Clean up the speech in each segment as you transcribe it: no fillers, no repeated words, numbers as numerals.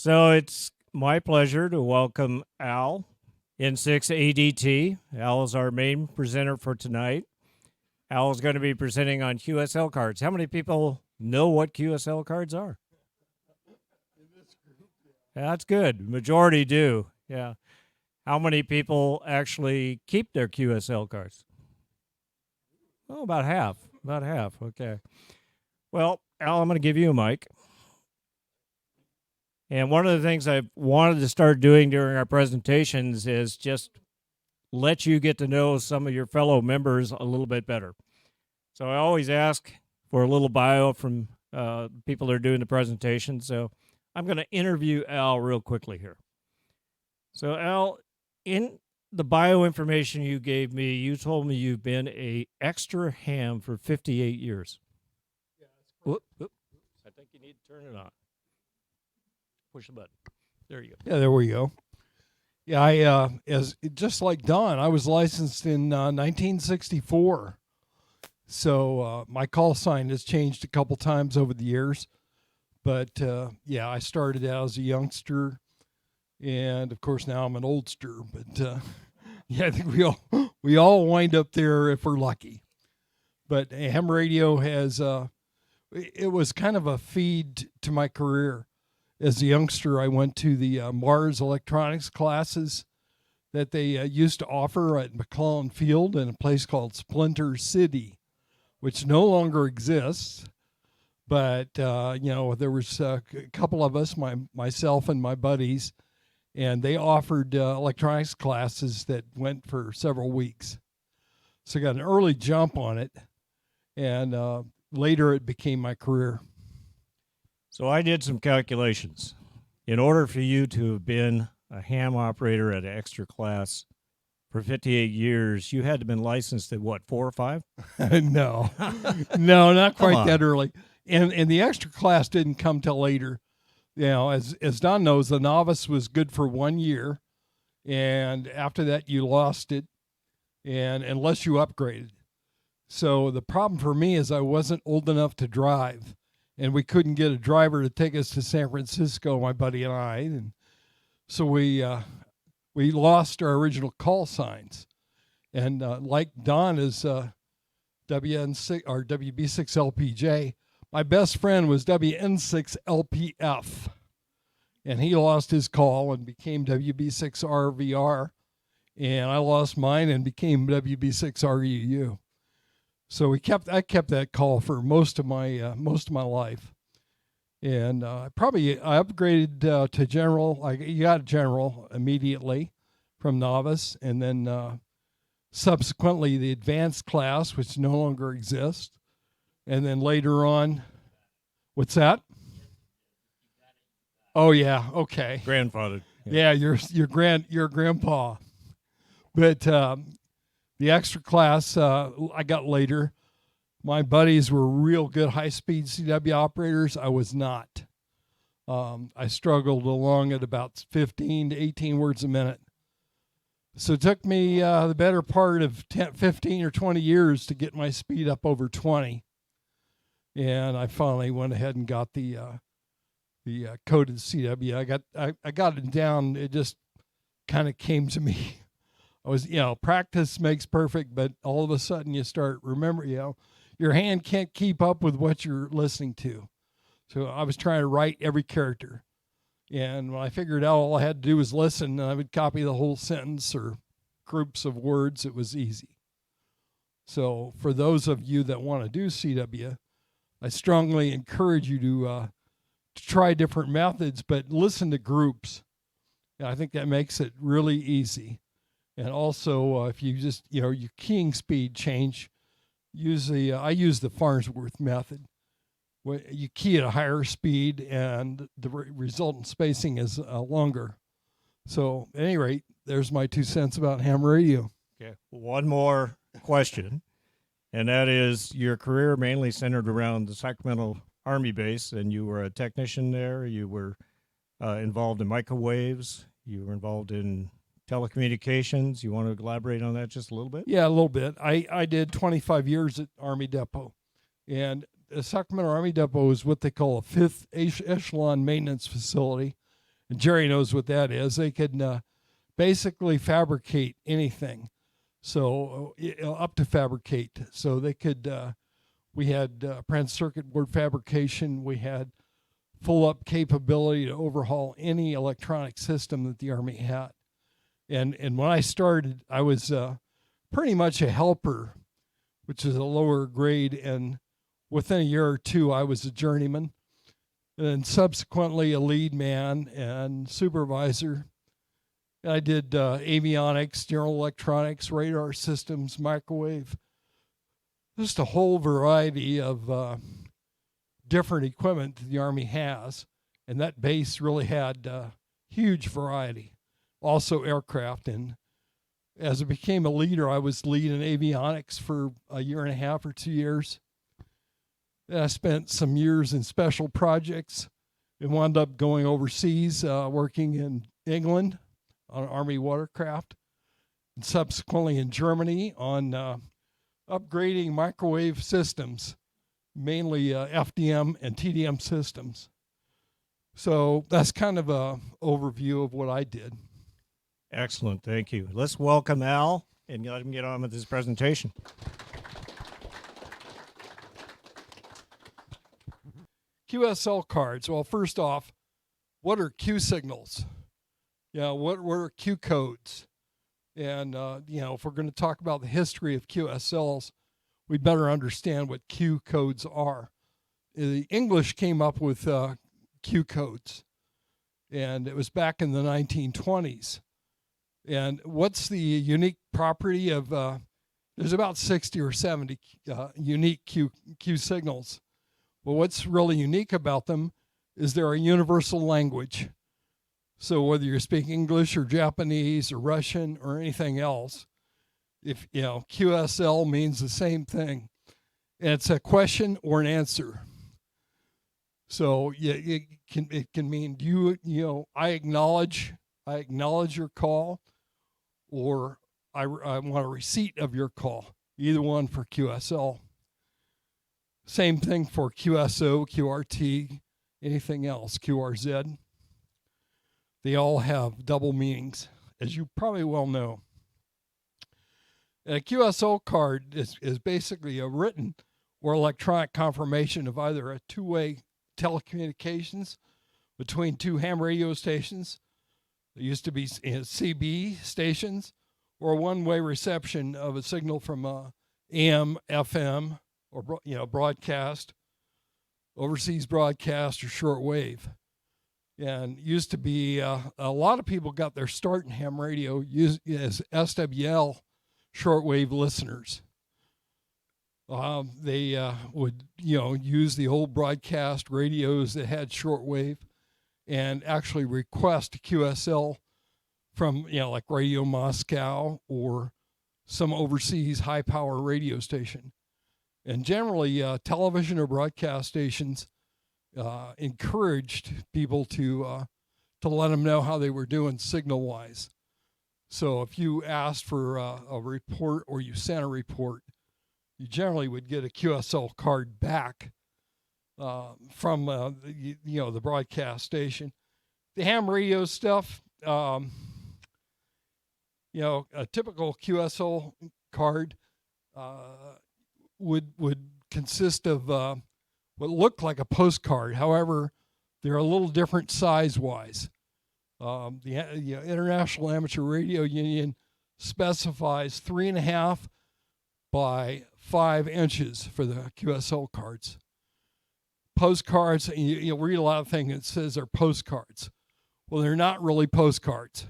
So it's my pleasure to welcome Al in 6ADT. Al is our main presenter for tonight. Al is going to be presenting on QSL cards. How many people know what QSL cards are? That's good. Majority do. Yeah. How many people actually keep their QSL cards? Oh, about half. About half. Okay. Well, Al, I'm going to give you a mic. And one of the things I've wanted to start doing during our presentations is just let you get to know some of your fellow members a little bit better. So I always ask for a little bio from people that are doing the presentation. So I'm going to interview Al real quickly here. So Al, in the bio information you gave me, you told me you've been a extra ham for 58 years. Yeah, that's correct. I think you need to turn it on. Push the button. There you go. Yeah, there we go. Yeah, I just like Don, I was licensed in 1964. So my call sign has changed a couple times over the years. But yeah, I started out as a youngster, and of course now I'm an oldster. But yeah, I think we all wind up there if we're lucky. But ham radio has it was kind of a feed to my career. As a youngster, I went to the Mars electronics classes that they used to offer at McClellan Field in a place called Splinter City, which no longer exists. But, there was a couple of us, myself and my buddies, and they offered electronics classes that went for several weeks. So I got an early jump on it, and later it became my career. So I did some calculations. In order for you to have been a ham operator at an extra class for 58 years, you had to have been licensed at what, 4 or 5? No, not quite that early. And the extra class didn't come till later. You know, as Don knows, the novice was good for 1 year, and after that you lost it, and unless you upgraded. So the problem for me is I wasn't old enough to drive. And we couldn't get a driver to take us to San Francisco, my buddy and I. And so we lost our original call signs. And like Don is WN6 or WB6LPJ, my best friend was WN6LPF. And he lost his call and became WB6RVR. And I lost mine and became WB6RUU. So I kept that call for most of my life, and I upgraded to general. I got general immediately from novice, and then subsequently the advanced class, which no longer exists, and then later on, what's that? Oh yeah, okay. Grandfather. Yeah, your grandpa, but. The extra class I got later. My buddies were real good high-speed CW operators. I was not. I struggled along at about 15 to 18 words a minute. So it took me the better part of 15 or 20 years to get my speed up over 20. And I finally went ahead and got the coded CW. I got it down. It just kind of came to me. I was, practice makes perfect, but all of a sudden you start your hand can't keep up with what you're listening to. So I was trying to write every character. And when I figured out all I had to do was listen, and I would copy the whole sentence or groups of words, it was easy. So for those of you that want to do CW, I strongly encourage you to try different methods, but listen to groups. And I think that makes it really easy. And also, if you just, your keying speed change, I use the Farnsworth method. Where you key at a higher speed and the resultant spacing is longer. So at any rate, there's my 2 cents about ham radio. Okay, one more question, and that is your career mainly centered around the Sacramento Army base, and you were a technician there. You were involved in microwaves. You were involved in telecommunications. You want to elaborate on that just a little bit? Yeah, a little bit. I did 25 years at Army Depot, and the Sacramento Army Depot is what they call a fifth echelon maintenance facility, And Jerry knows what that is. They could basically fabricate anything. So up to fabricate. So they could, we had printed circuit board fabrication. We had full up capability to overhaul any electronic system that the Army had. And when I started, I was pretty much a helper, which is a lower grade. And within a year or two, I was a journeyman. And then subsequently a lead man and supervisor. And I did avionics, general electronics, radar systems, microwave, just a whole variety of different equipment that the Army has. And that base really had huge variety. Also aircraft. And as I became a leader, I was leading avionics for a year and a half or 2 years. Then I spent some years in special projects and wound up going overseas, working in England on Army watercraft, and subsequently in Germany on upgrading microwave systems, mainly FDM and TDM systems. So that's kind of an overview of what I did. Excellent. Thank you. Let's welcome Al and let him get on with his presentation. QSL cards. Well, first off, what are Q signals? What are Q codes? And, if we're going to talk about the history of QSLs, we better understand what Q codes are. The English came up with Q codes, and it was back in the 1920s. And what's the unique property of, there's about 60 or 70 unique Q signals. Well, what's really unique about them is they're a universal language. So whether you're speaking English or Japanese or Russian or anything else, if QSL means the same thing. And it's a question or an answer. So it can mean I acknowledge your call, or I want a receipt of your call. Either one for QSL. Same thing for QSO, QRT, anything else, QRZ. They all have double meanings, as you probably well know. A QSL card is basically a written or electronic confirmation of either a two-way telecommunications between two ham radio stations. There used to be CB stations, or a one-way reception of a signal from AM, FM, or broadcast, overseas broadcast, or shortwave. And used to be a lot of people got their start in ham radio as SWL shortwave listeners. They would use the old broadcast radios that had shortwave and actually request a QSL from like Radio Moscow or some overseas high power radio station. And generally television or broadcast stations encouraged people to let them know how they were doing signal wise. So if you asked for a report or you sent a report, you generally would get a QSL card back from the broadcast station. The ham radio stuff, a typical QSL card would consist of what looked like a postcard. However, they're a little different size-wise. The International Amateur Radio Union specifies 3.5 by 5 inches for the QSL cards. Postcards, you'll read a lot of things that says they're postcards. Well, they're not really postcards.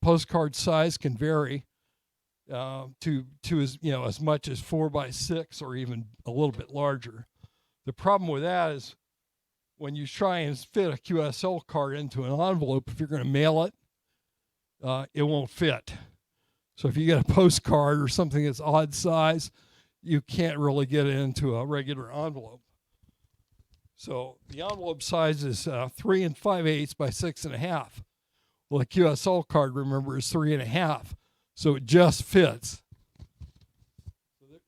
Postcard size can vary to as much as 4 by 6 or even a little bit larger. The problem with that is when you try and fit a QSL card into an envelope, if you're going to mail it, it won't fit. So if you get a postcard or something that's odd size, you can't really get it into a regular envelope. So the envelope size is 3 5/8 by 6.5. Well, a QSL card, remember, is 3.5, so it just fits.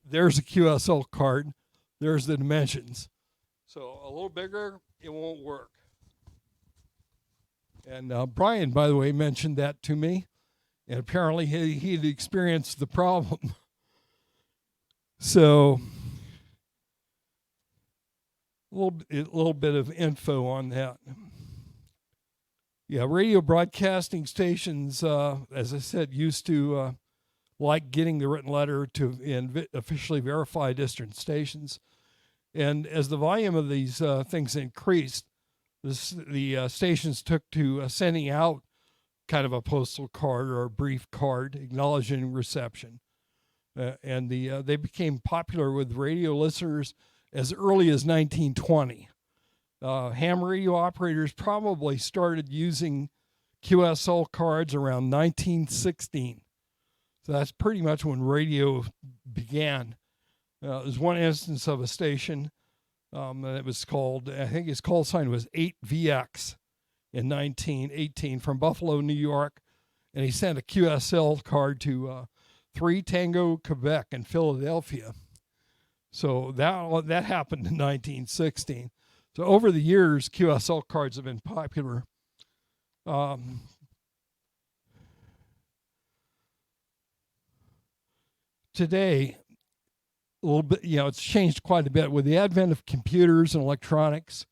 There's a QSL card. There's the dimensions. So a little bigger, it won't work. And Brian, by the way, mentioned that to me, and apparently he'd experienced the problem. So a little bit of info on that. Yeah, radio broadcasting stations, as I said, used to like getting the written letter to officially verify distant stations. And as the volume of these things increased, the stations took to sending out kind of a postal card or a brief card acknowledging reception. And they became popular with radio listeners as early as 1920. Ham radio operators probably started using QSL cards around 1916. So that's pretty much when radio began. There's one instance of a station that was called, I think its call sign was 8VX in 1918 from Buffalo, New York. And he sent a QSL card to 3 Tango, Quebec in Philadelphia. So that happened in 1916. So over the years, QSL cards have been popular. Today, a little bit, it's changed quite a bit with the advent of computers and electronics.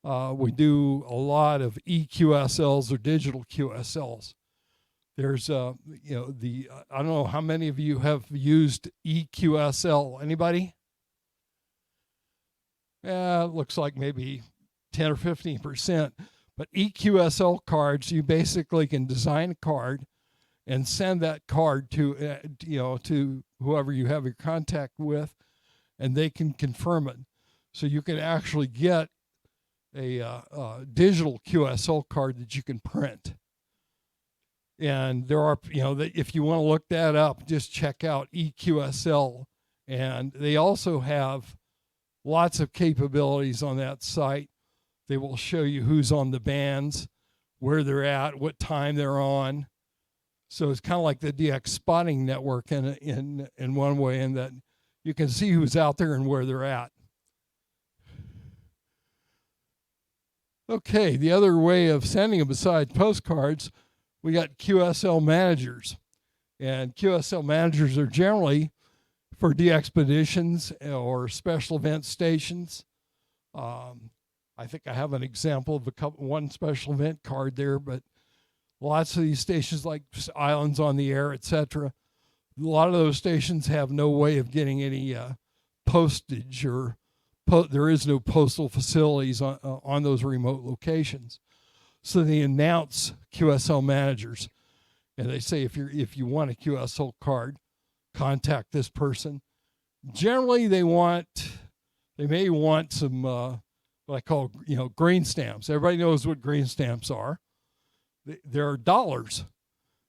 We do a lot of eQSLs or digital QSLs. There's, I don't know how many of you have used eQSL. Anybody? Yeah, it looks like maybe 10 or 15%. But eQSL cards, you basically can design a card and send that card to, to whoever you have your contact with, and they can confirm it. So you can actually get a digital QSL card that you can print. And there are, if you want to look that up, just check out eQSL. And they also have lots of capabilities on that site. They will show you who's on the bands, where they're at, what time they're on. So it's kind of like the DX spotting network in one way, in that you can see who's out there and where they're at. Okay, the other way of sending them besides postcards, we got QSL managers. And QSL managers are generally for de-expeditions or special event stations. I think I have an example of one special event card there, but lots of these stations like Islands on the Air, etc. A lot of those stations have no way of getting any postage, or there is no postal facilities on those remote locations. So they announce QSL managers, and they say if you want a QSL card, contact this person. Generally, they may want some what I call green stamps. Everybody knows what green stamps are. They're dollars.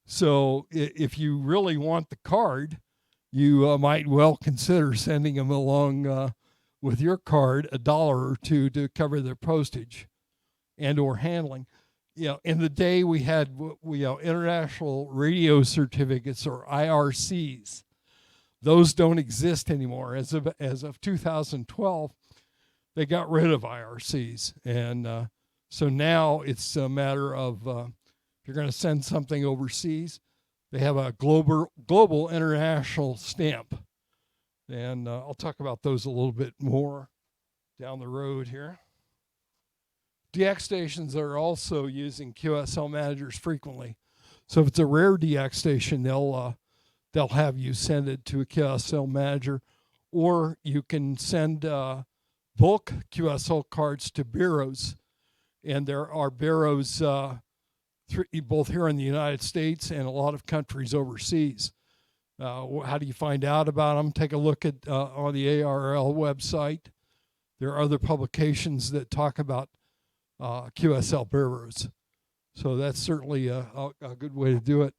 So if you really want the card, you might well consider sending them along with your card $1 or $2 to cover their postage and or handling. In the day we had international radio certificates, or IRCs. Those don't exist anymore. As of 2012, they got rid of IRCs, and so now it's a matter of if you're going to send something overseas, they have a global international stamp, and I'll talk about those a little bit more down the road here. DX stations are also using QSL managers frequently. So if it's a rare DX station, they'll have you send it to a QSL manager, or you can send bulk QSL cards to bureaus. And there are bureaus both here in the United States and a lot of countries overseas. How do you find out about them? Take a look at on the ARL website. There are other publications that talk about QSL bureaus. So that's certainly a good way to do it.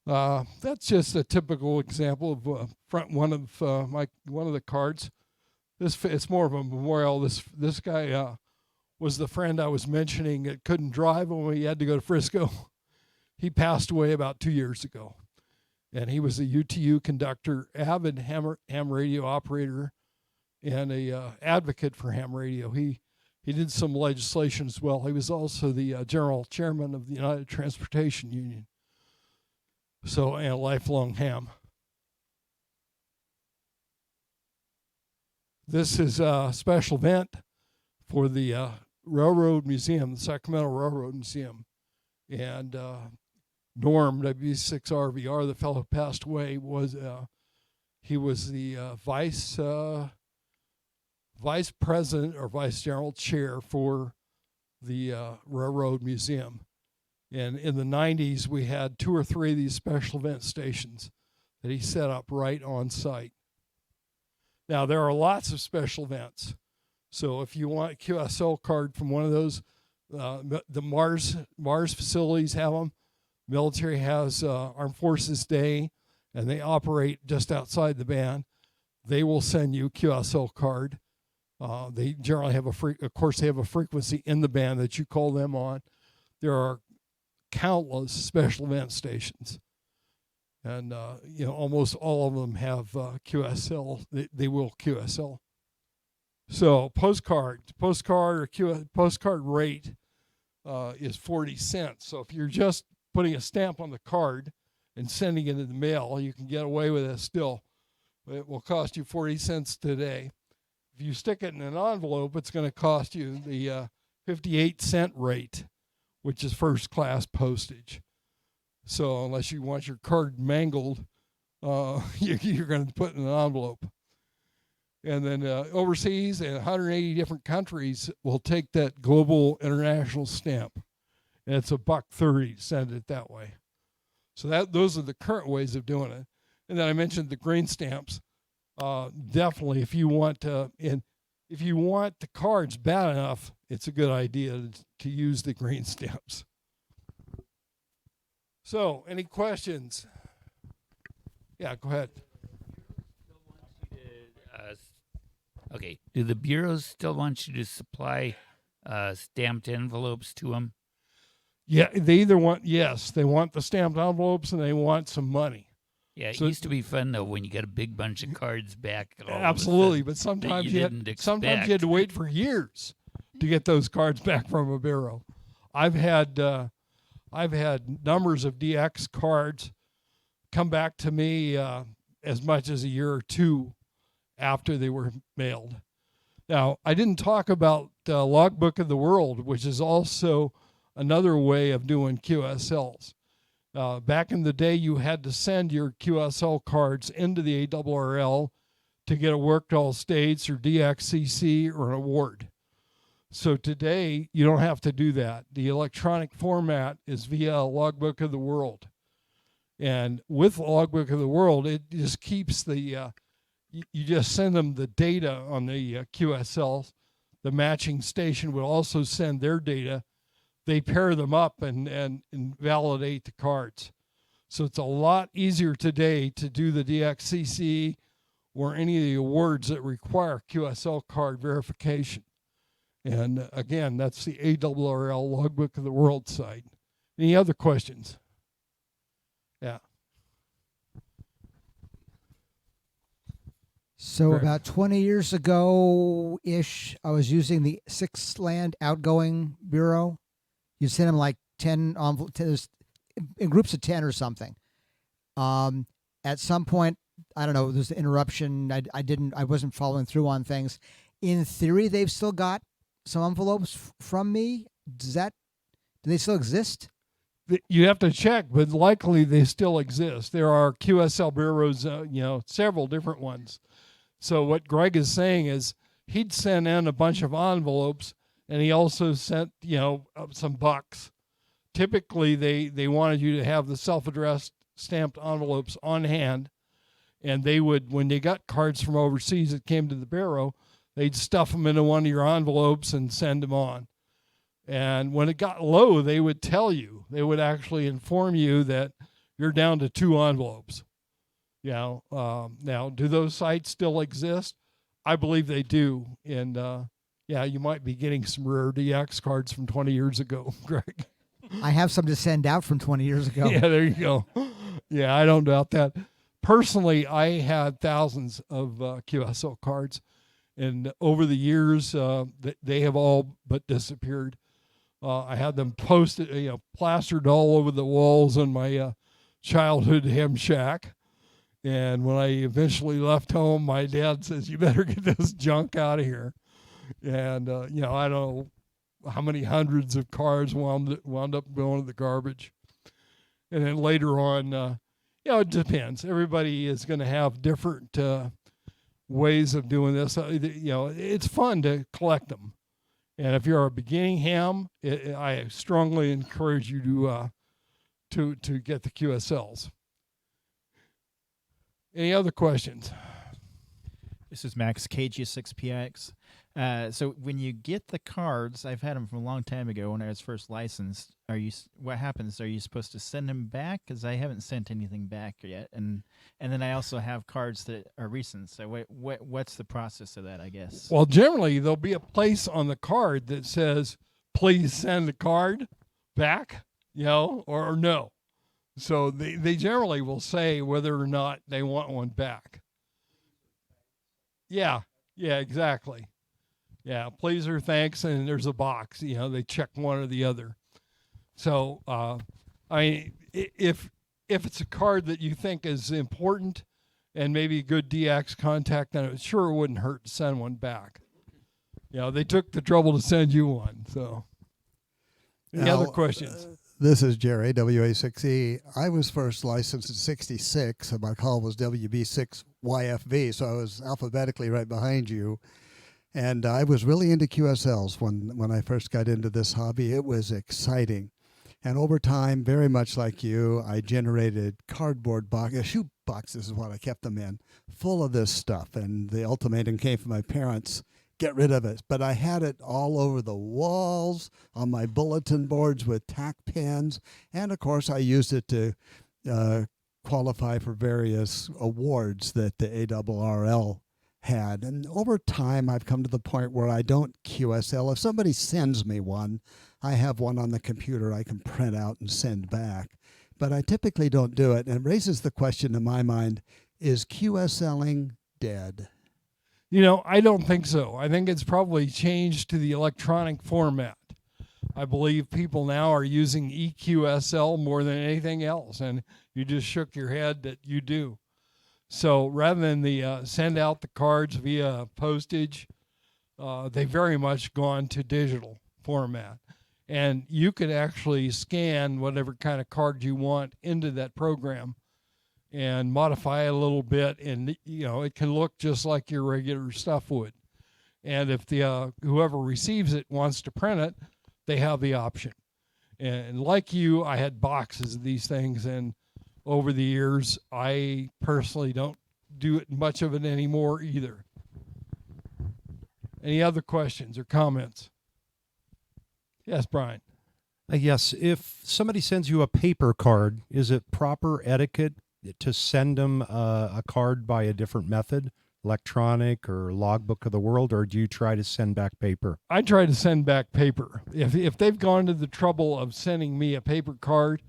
That's just a typical example of one of the cards. It's more of a memorial. This guy was the friend I was mentioning that couldn't drive when he had to go to Frisco. He passed away about 2 years ago, and he was a UTU conductor, avid ham radio operator, and a advocate for ham radio. He He did some legislation as well. He was also the general chairman of the United Transportation Union. So, and a lifelong ham. This is a special event for the Railroad Museum, the Sacramento Railroad Museum. And Norm, W6RVR, the fellow who passed away, he was the vice president or vice general chair for the Railroad Museum. And in the 90s, we had 2 or 3 of these special event stations that he set up right on site. Now, there are lots of special events. So if you want a QSL card from one of those, the Mars facilities have them. Military has Armed Forces Day, and they operate just outside the band. They will send you a QSL card. They generally have of course, they have a frequency in the band that you call them on. There are countless special event stations. And, almost all of them have QSL. They will QSL. So postcard rate is 40 cents. So if you're just putting a stamp on the card and sending it in the mail, you can get away with it still. It will cost you 40 cents today. If you stick it in an envelope, it's going to cost you the 58-cent rate, which is first class postage. So unless you want your card mangled, you're going to put it in an envelope. And then overseas in 180 different countries will take that global international stamp. And it's $1.30 to send it that way. So those are the current ways of doing it. And then I mentioned the green stamps. Definitely, if you want the cards bad enough, it's a good idea to use the green stamps. So, any questions? Yeah, go ahead. Okay. Do the bureaus still want you to supply stamped envelopes to them? Yeah, they want the stamped envelopes and they want some money. Yeah, it used to be fun though when you got a big bunch of cards back. Absolutely, but sometimes you had to wait for years to get those cards back from a bureau. I've had numbers of DX cards come back to me as much as a year or 2 after they were mailed. Now, I didn't talk about Logbook of the World, which is also another way of doing QSLs. Back in the day, you had to send your QSL cards into the ARRL to get a work to all states or DXCC or an award. So today, you don't have to do that. The electronic format is via Logbook of the World. And with Logbook of the World, it just keeps you just send them the data on the QSLs. The matching station will also send their data. They pair them up and validate the cards. So it's a lot easier today to do the DXCC or any of the awards that require QSL card verification. And again, that's the ARRL Logbook of the World site. Any other questions? Yeah. So about 20 years ago-ish, I was using the 6 Land Outgoing Bureau. You send them like 10 envelopes in groups of 10 or something. At some point, I don't know, there's an interruption. I wasn't following through on things. In theory, they've still got some envelopes from me. Do they still exist? You have to check, but likely they still exist. There are QSL bureaus, several different ones. So what Greg is saying is he'd send in a bunch of envelopes, and he also sent, some bucks. Typically, they wanted you to have the self-addressed stamped envelopes on hand, and they would, when they got cards from overseas that came to the bureau, they'd stuff them into one of your envelopes and send them on. And when it got low, they would tell you. They would actually inform you that you're down to 2 envelopes. Now, do those sites still exist? I believe they do. And, you might be getting some rare DX cards from 20 years ago, Greg. I have some to send out from 20 years ago. Yeah, there you go. Yeah, I don't doubt that. Personally, I had thousands of QSL cards. And over the years, they have all but disappeared. I had them posted, plastered all over the walls in my childhood hem shack. And when I eventually left home, my dad says, "You better get this junk out of here." And I don't know how many hundreds of cards wound up going to the garbage. And then later on, it depends. Everybody is going to have different ways of doing this. It's fun to collect them. And if you're a beginning ham, I strongly encourage you to get the QSLs. Any other questions? This is Max, KG6PX. So when you get the cards, I've had them from a long time ago when I was first licensed. What happens? Are you supposed to send them back? Because I haven't sent anything back yet, and then I also have cards that are recent. So what's the process of that? I guess. Well, generally there'll be a place on the card that says, "Please send the card back," or no. So they generally will say whether or not they want one back. Yeah, exactly. Yeah, please or thanks, and there's a box. They check one or the other. So, if it's a card that you think is important and maybe a good DX contact, then it sure wouldn't hurt to send one back. They took the trouble to send you one. So, any other questions? This is Jerry, WA6E. I was first licensed in 66, and my call was WB6YFV, so I was alphabetically right behind you. And I was really into QSLs when I first got into this hobby. It was exciting. And over time, very much like you, I generated cardboard boxes, shoe boxes is what I kept them in, full of this stuff. And the ultimatum came from my parents, get rid of it. But I had it all over the walls, on my bulletin boards with tack pens. And of course, I used it to qualify for various awards that the ARRL had. And over time, I've come to the point where I don't QSL. If somebody sends me one, I have one on the computer I can print out and send back. But I typically don't do it. And it raises the question in my mind, is QSLing dead? I don't think so. I think it's probably changed to the electronic format. I believe people now are using EQSL more than anything else, and you just shook your head that you do. So rather than the send out the cards via postage, they've very much gone to digital format. And you could actually scan whatever kind of card you want into that program and modify it a little bit, and it can look just like your regular stuff would. And if the whoever receives it wants to print it, they have the option. And like you, I had boxes of these things, and over the years, I personally don't do it much of it anymore either. Any other questions or comments? Yes, Brian. Yes, if somebody sends you a paper card, is it proper etiquette to send them a card by a different method, electronic or logbook of the world, or do you try to send back paper? I try to send back paper. If they've gone to the trouble of sending me a paper card,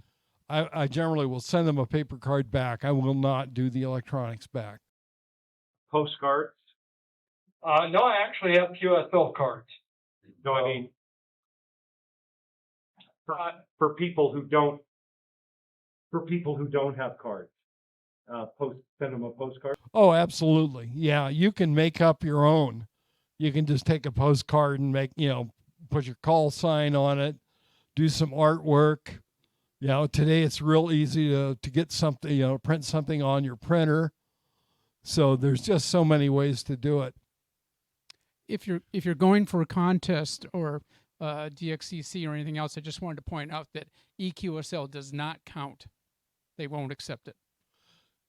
I generally will send them a paper card back. I will not do the electronics back. Postcards? No, I actually have QSL cards. No, I mean, for people who don't have cards, send them a postcard. Oh, absolutely. Yeah, you can make up your own. You can just take a postcard and put your call sign on it, do some artwork. Today it's real easy to get something, print something on your printer. So there's just so many ways to do it. If you're going for a contest or DXCC or anything else, I just wanted to point out that EQSL does not count. They won't accept it.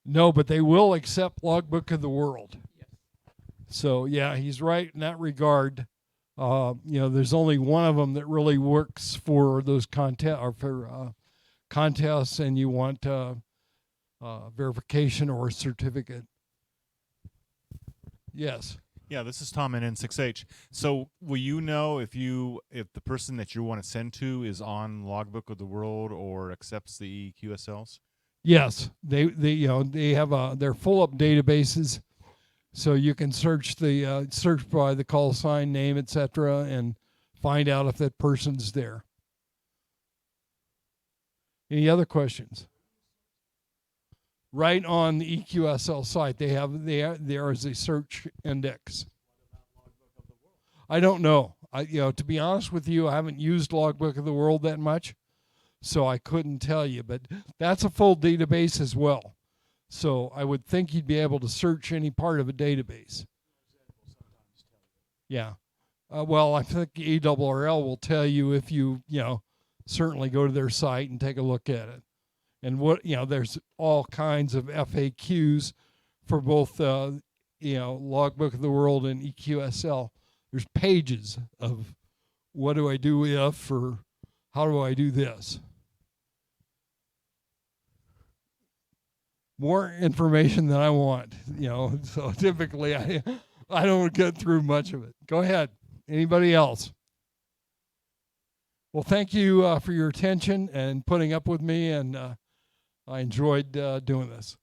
No, but they will accept Logbook of the World. Yes. So yeah, he's right in that regard. There's only one of them that really works for those contests, and you want verification or a certificate. Yes. Yeah, this is Tom in N6H. So will you know if the person that you want to send to is on Logbook of the World or accepts the QSLs? Yes, they have their full up databases, So you can search by the call sign, name, etc., and find out if that person's there. Any other questions? Right on the EQSL site, there is a search index. I don't know. To be honest with you, I haven't used Logbook of the World that much, so I couldn't tell you. But that's a full database as well. So I would think you'd be able to search any part of a database. Yeah. Well, I think ARRL will tell you if you certainly go to their site and take a look at it. And there's all kinds of FAQs for both, Logbook of the World and EQSL. There's pages of what do I do if, or how do I do this. More information than I want, so typically I don't get through much of it. Go ahead. Anybody else? Well, thank you for your attention and putting up with me, and I enjoyed doing this.